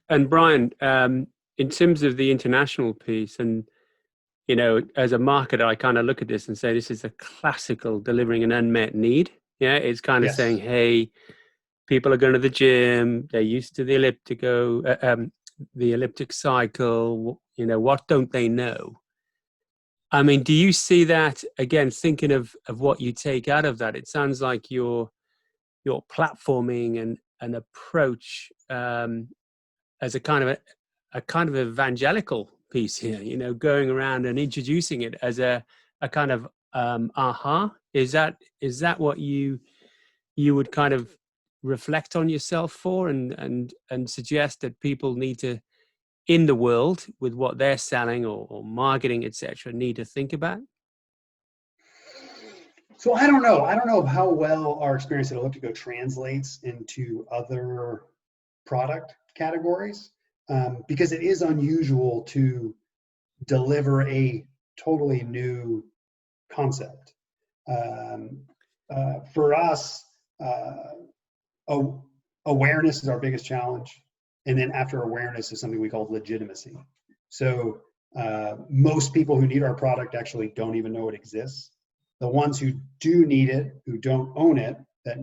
And Bryan, in terms of the international piece, and as a marketer, I kind of look at this and say this is a classical delivering an unmet need. Yeah, it's kind of saying, Yes. hey, people are going to the gym, they're used to the elliptico, the elliptic cycle. What don't they know? I mean, do you see that again? Thinking of what you take out of that, it sounds like your platforming and an approach as a kind of evangelical piece here. Going around and introducing it as a kind of aha. Is that what you would kind of reflect on yourself for, and suggest that people need to, in the world with what they're selling or marketing, etc., need to think about? So I don't know. I don't know how well our experience at ElliptiGO translates into other product categories, because it is unusual to deliver a totally new concept. For us, awareness is our biggest challenge. And then after awareness is something we call legitimacy. So most people who need our product actually don't even know it exists. The ones who do need it, who don't own it, that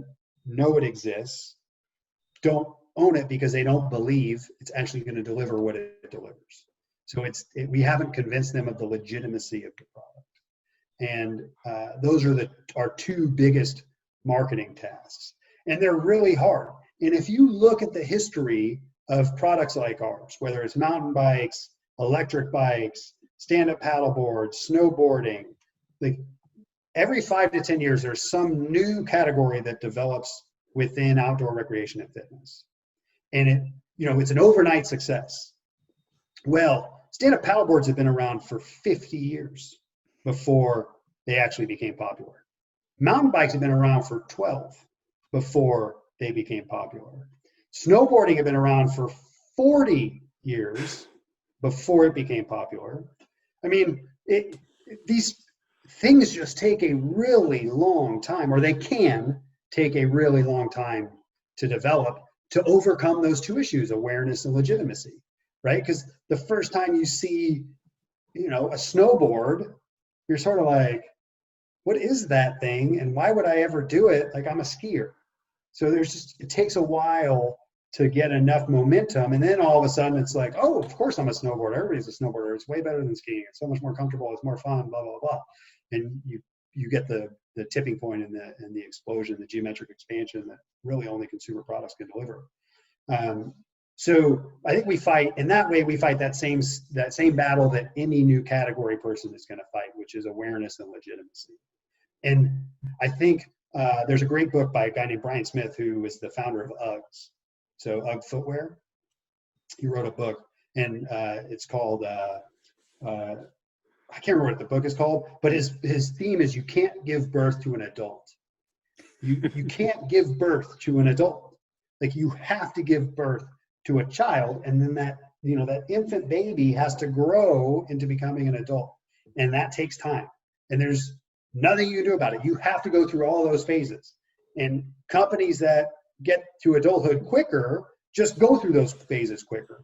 know it exists, don't own it because they don't believe it's actually going to deliver what it delivers. So we haven't convinced them of the legitimacy of the product. And those are our two biggest marketing tasks. And they're really hard. And if you look at the history of products like ours, whether it's mountain bikes, electric bikes, stand-up paddle boards, snowboarding, like every 5 to 10 years, there's some new category that develops within outdoor recreation and fitness. And it's an overnight success. Well, stand-up paddle boards have been around for 50 years before they actually became popular. Mountain bikes have been around for 12 before they became popular. Snowboarding had been around for 40 years before it became popular. I mean, these things just take a really long time, or they can take a really long time to develop, to overcome those two issues, awareness and legitimacy, right? Because the first time you see, a snowboard, you're sort of like, what is that thing? And why would I ever do it? Like, I'm a skier. So it takes a while to get enough momentum. And then all of a sudden it's like, oh, of course I'm a snowboarder. Everybody's a snowboarder. It's way better than skiing. It's so much more comfortable. It's more fun, blah, blah, blah. And you get the tipping point and the explosion, the geometric expansion that really only consumer products can deliver. So I think we fight that same battle that any new category person is going to fight, which is awareness and legitimacy. And I think there's a great book by a guy named Brian Smith, who is the founder of Uggs. So Ugg footwear. He wrote a book, and it's called, I can't remember what the book is called, but his theme is you can't give birth to an adult. You can't give birth to an adult. Like, you have to give birth to a child, and then that infant baby has to grow into becoming an adult. And that takes time. And there's nothing you can do about it. You have to go through all those phases. And companies that get to adulthood quicker just go through those phases quicker.